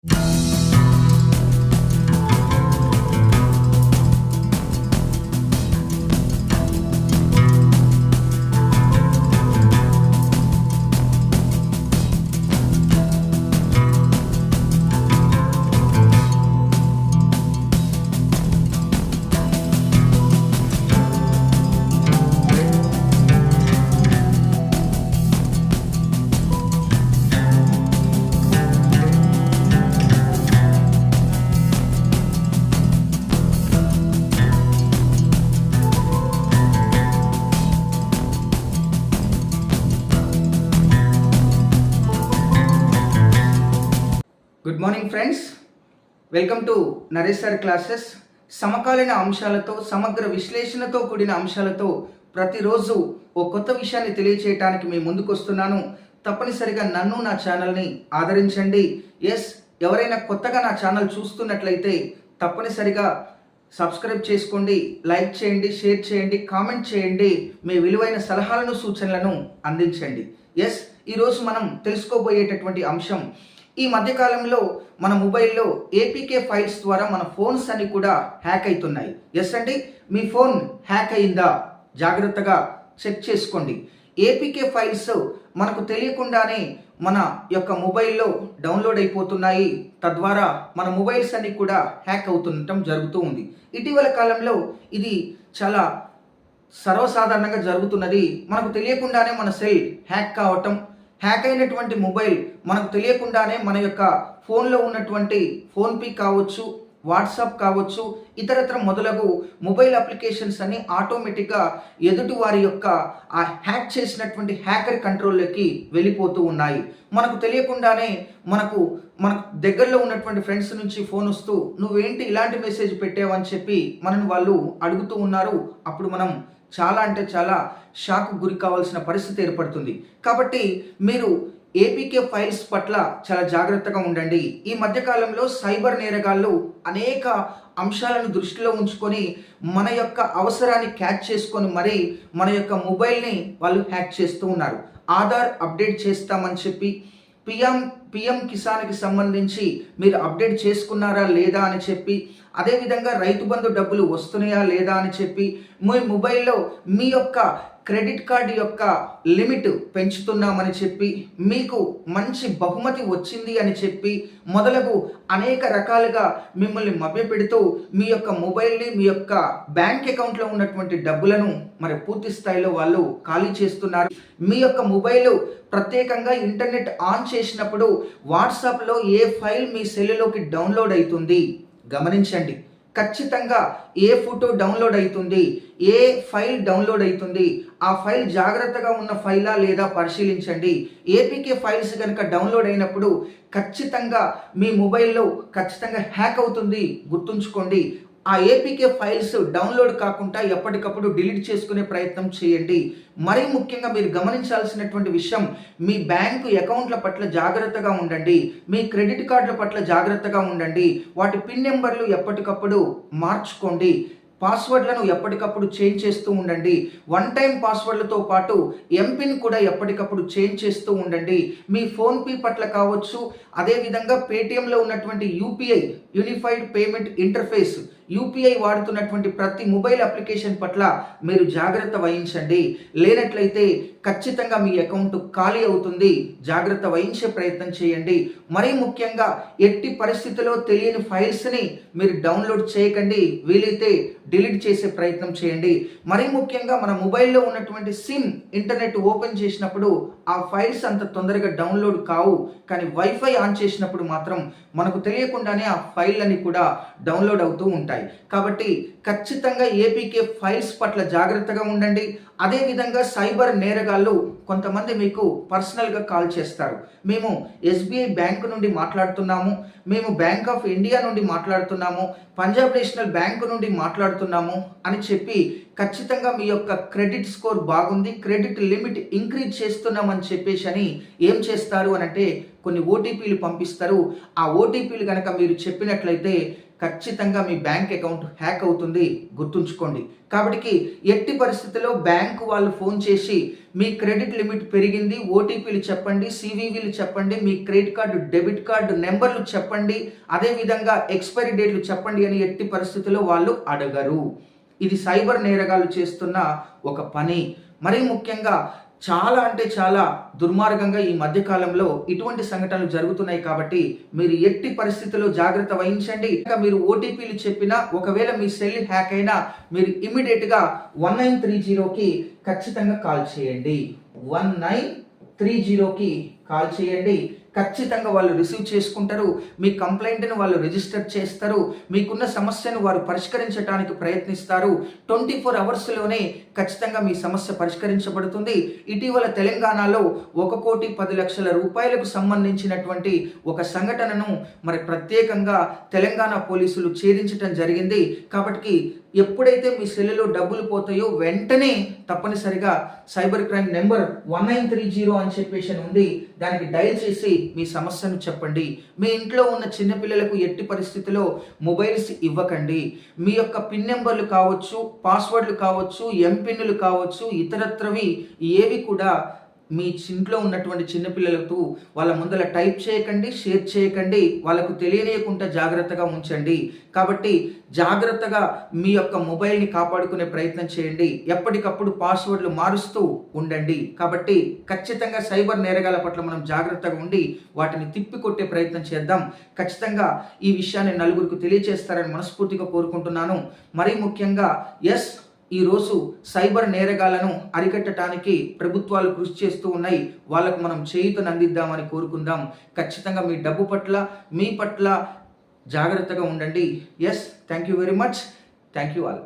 Good morning friends, welcome to Naresh sir classes. సమకాలీన అంశాలతో, సమగ్ర విశ్లేషణతో కూడిన అంశాలతో ప్రతిరోజు ఓ కొత్త విషయాన్ని తెలియచేయడానికి మీ ముందుకు వస్తున్నాను. తప్పనిసరిగా నన్ను, నా ఛానల్ని ఆదరించండి. ఎవరైనా కొత్తగా నా ఛానల్ చూస్తున్నట్లయితే తప్పనిసరిగా సబ్స్క్రైబ్ చేసుకోండి, లైక్ చేయండి, షేర్ చేయండి, కామెంట్ చేయండి, మీ విలువైన సలహాలను, సూచనలను అందించండి. ఈరోజు మనం తెలుసుకోబోయేటటువంటి అంశం, ఈ మధ్యకాలంలో మన మొబైల్లో ఏపీకే ఫైల్స్ ద్వారా మన ఫోన్స్ అన్ని కూడా హ్యాక్ అవుతున్నాయి. అండి, మీ ఫోన్ హ్యాక్ అయిందా? జాగ్రత్తగా చెక్ చేసుకోండి. ఏపీకే ఫైల్స్ మనకు తెలియకుండానే మన యొక్క మొబైల్లో డౌన్లోడ్ అయిపోతున్నాయి. తద్వారా మన మొబైల్స్ అన్ని కూడా హ్యాక్ అవుతుండటం జరుగుతూ ఉంది. ఇటీవల కాలంలో ఇది చాలా సర్వసాధారణంగా జరుగుతున్నది. మనకు తెలియకుండానే మన సెల్ హ్యాక్ కావటం, హ్యాక్ అయినటువంటి మొబైల్ మనకు తెలియకుండానే మన యొక్క ఫోన్లో ఉన్నటువంటి ఫోన్పే కావచ్చు, వాట్సాప్ కావచ్చు, ఇతరత్ర మొదలగు మొబైల్ అప్లికేషన్స్ అన్ని ఆటోమేటిక్గా ఎదుటి వారి యొక్క ఆ హ్యాక్ చేసినటువంటి హ్యాకర్ కంట్రోల్లోకి వెళ్ళిపోతూ ఉన్నాయి. మనకు తెలియకుండానే మనకు దగ్గరలో ఉన్నటువంటి ఫ్రెండ్స్ నుంచి ఫోన్ వస్తూ నువ్వేంటి ఇలాంటి మెసేజ్ పెట్టావని చెప్పి మనని వాళ్ళు అడుగుతూ ఉన్నారు. అప్పుడు మనం చాలా షాక్ గురి కావాల్సిన పరిస్థితి ఏర్పడుతుంది. కాబట్టి మీరు ఏపీకే ఫైల్స్ పట్ల చాలా జాగ్రత్తగా ఉండండి. ఈ మధ్యకాలంలో సైబర్ నేరగాళ్ళు అనేక అంశాలను దృష్టిలో ఉంచుకొని మన యొక్క అవసరాన్ని క్యాచ్ చేసుకొని మరి మన యొక్క మొబైల్ని వాళ్ళు హ్యాక్ చేస్తూ ఉన్నారు. ఆధార్ అప్డేట్ చేస్తామని చెప్పి పిఎం కిసాన్కి సంబంధించి మీరు అప్డేట్ చేసుకున్నారా లేదా అని చెప్పి, అదేవిధంగా రైతు బంధు డబ్బులు వస్తున్నాయా లేదా అని చెప్పి, మీ మొబైల్లో మీ యొక్క క్రెడిట్ కార్డు యొక్క లిమిట్ పెంచుతున్నామని చెప్పి, మీకు మంచి బహుమతి వచ్చింది అని చెప్పి మొదలగు అనేక రకాలుగా మిమ్మల్ని మభ్యపెడుతూ మీ యొక్క మొబైల్ని, మీ యొక్క బ్యాంక్ అకౌంట్లో ఉన్నటువంటి డబ్బులను మరి పూర్తి స్థాయిలో వాళ్ళు ఖాళీ చేస్తున్నారు. మీ యొక్క మొబైల్ ప్రత్యేకంగా ఇంటర్నెట్ ఆన్ చేసినప్పుడు వాట్సాప్లో ఏ ఫైల్ మీ సెల్లులోకి డౌన్లోడ్ అవుతుంది గమనించండి. ఖచ్చితంగా ఏ ఫోటో డౌన్లోడ్ అవుతుంది, ఏ ఫైల్ డౌన్లోడ్ అవుతుంది, ఆ ఫైల్ జాగ్రత్తగా ఉన్న ఫైలా లేదా పరిశీలించండి. ఏపీకే ఫైల్స్ కనుక డౌన్లోడ్ అయినప్పుడు ఖచ్చితంగా మీ మొబైల్లో ఖచ్చితంగా హ్యాక్ అవుతుంది, గుర్తుంచుకోండి. ఆ ఏపీకే ఫైల్స్ డౌన్లోడ్ కాకుండా ఎప్పటికప్పుడు డిలీట్ చేసుకునే ప్రయత్నం చేయండి. మరీ ముఖ్యంగా మీరు గమనించాల్సినటువంటి విషయం, మీ బ్యాంకు అకౌంట్ల పట్ల జాగ్రత్తగా ఉండండి, మీ క్రెడిట్ కార్డుల పట్ల జాగ్రత్తగా ఉండండి. వాటి పిన్ నెంబర్లు ఎప్పటికప్పుడు మార్చుకోండి. పాస్వర్డ్లను ఎప్పటికప్పుడు చేంజ్ చేస్తూ ఉండండి. వన్ టైం పాస్వర్డ్లతో పాటు ఎంపిన్ కూడా ఎప్పటికప్పుడు చేంజ్ చేస్తూ ఉండండి. మీ ఫోన్పే పట్ల కావచ్చు, అదేవిధంగా పేటిఎంలో ఉన్నటువంటి UPI unified payment interface UPI వాడుతున్నటువంటి ప్రతి మొబైల్ అప్లికేషన్ పట్ల మీరు జాగ్రత్త వహించండి. లేనట్లయితే ఖచ్చితంగా మీ అకౌంట్ ఖాళీ అవుతుంది. జాగ్రత్త వహించే ప్రయత్నం చేయండి. మరీ ముఖ్యంగా ఎట్టి పరిస్థితుల్లో తెలియని ఫైల్స్ని మీరు డౌన్లోడ్ చేయకండి. వీలైతే డిలీట్ చేసే ప్రయత్నం చేయండి. మరీ ముఖ్యంగా మన మొబైల్లో ఉన్నటువంటి సిమ్ ఇంటర్నెట్ ఓపెన్ చేసినప్పుడు ఆ ఫైల్స్ అంత తొందరగా డౌన్లోడ్ కావు. కానీ వైఫై ఆన్ చేసినప్పుడు మాత్రం మనకు తెలియకుండానే ఆ ఫైళ్ళని కూడా డౌన్లోడ్ అవుతూ ఉంటాయి. కాబట్టి ఖచ్చితంగా ఏపీకే ఫైల్స్ పట్ల జాగ్రత్తగా ఉండండి. అదేవిధంగా సైబర్ నేరగాళ్ళు కొంతమంది మీకు పర్సనల్గా కాల్ చేస్తారు. మేము ఎస్బీఐ బ్యాంకు నుండి మాట్లాడుతున్నాము, మేము బ్యాంక్ ఆఫ్ ఇండియా నుండి మాట్లాడుతున్నాము, పంజాబ్ నేషనల్ బ్యాంకు నుండి మాట్లాడుతున్నాము అని చెప్పి ఖచ్చితంగా మీ యొక్క క్రెడిట్ స్కోర్ బాగుంది, క్రెడిట్ లిమిట్ ఇంక్రీజ్ చేస్తున్నామని చెప్పేసి అని ఏం చేస్తారు అని అంటే కొన్ని ఓటీపీలు పంపిస్తారు. ఆ ఓటీపీలు కనుక మీరు చెప్పినట్లయితే ఖచ్చితంగా మీ బ్యాంక్ అకౌంట్ హ్యాక్ అవుతుంది, గుర్తుంచుకోండి. కాబట్టి ఎట్టి పరిస్థితుల్లో బ్యాంకు వాళ్ళు ఫోన్ చేసి మీ క్రెడిట్ లిమిట్ పెరిగింది, ఓటీపీలు చెప్పండి, సివివిలు చెప్పండి, మీ క్రెడిట్ కార్డు డెబిట్ కార్డు నెంబర్లు చెప్పండి, అదేవిధంగా ఎక్స్పైరీ డేట్లు చెప్పండి అని ఎట్టి పరిస్థితుల్లో వాళ్ళు అడగరు. ఇది సైబర్ నేరగాళ్ళు చేస్తున్న ఒక పని. మరీ ముఖ్యంగా చాలా అంటే చాలా దుర్మార్గంగా ఈ మధ్యకాలంలో ఇటువంటి సంఘటనలు జరుగుతున్నాయి. కాబట్టి మీరు ఎట్టి పరిస్థితుల్లో జాగ్రత్త వహించండి. ఇంకా మీరు ఓటీపీలు చెప్పినా, ఒకవేళ మీ సెల్ హ్యాక్ అయినా మీరు ఇమ్మీడియట్గా 1930కి ఖచ్చితంగా కాల్ చేయండి. 1930కి కాల్ చేయండి. ఖచ్చితంగా వాళ్ళు రిసీవ్ చేసుకుంటారు. మీ కంప్లైంట్ని వాళ్ళు రిజిస్టర్ చేస్తారు. మీకున్న సమస్యను వారు పరిష్కరించడానికి ప్రయత్నిస్తారు. 24 అవర్స్లోనే ఖచ్చితంగా మీ సమస్య పరిష్కరించబడుతుంది. ఇటీవల తెలంగాణలో 1,10,00,000 రూపాయలకు సంబంధించినటువంటి ఒక సంఘటనను మరి ప్రత్యేకంగా తెలంగాణ పోలీసులు ఛేదించడం జరిగింది. కాబట్టి ఎప్పుడైతే మీ సెల్లులో డబ్బులు పోతాయో వెంటనే తప్పనిసరిగా సైబర్ క్రైమ్ నెంబర్ 1930 అని చెప్పేసి ఉంది, దానికి డయల్ చేసి మీ సమస్యను చెప్పండి. మీ ఇంట్లో ఉన్న చిన్నపిల్లలకు ఎట్టి పరిస్థితిలో మొబైల్స్ ఇవ్వకండి. మీ యొక్క పిన్ నెంబర్లు కావచ్చు, పాస్వర్డ్లు కావచ్చు, ఎంపిన్లు కావచ్చు, ఇతరత్రవి ఏవి కూడా మీ ఇంట్లో ఉన్నటువంటి చిన్నపిల్లలకు వాళ్ళ ముందర టైప్ చేయకండి, షేర్ చేయకండి. వాళ్ళకు తెలియనియకుండా జాగ్రత్తగా ఉంచండి. కాబట్టి జాగ్రత్తగా మీ యొక్క మొబైల్ని కాపాడుకునే ప్రయత్నం చేయండి. ఎప్పటికప్పుడు పాస్వర్డ్లు మారుస్తూ ఉండండి. కాబట్టి ఖచ్చితంగా సైబర్ నేరగాల పట్ల మనం జాగ్రత్తగా ఉండి వాటిని తిప్పికొట్టే ప్రయత్నం చేద్దాం. ఖచ్చితంగా ఈ విషయాన్ని నలుగురికి తెలియజేస్తారని మనస్ఫూర్తిగా కోరుకుంటున్నాను. మరీ ముఖ్యంగా ఈరోజు సైబర్ నేరగాలను అరికట్టడానికి ప్రభుత్వాలు కృషి చేస్తూ ఉన్నాయి. వాళ్ళకు మనం చేయూతను అందిద్దామని కోరుకుందాం. ఖచ్చితంగా మీ డబ్బు పట్ల, మీ పట్ల జాగ్రత్తగా ఉండండి. Thank you very much. Thank you all.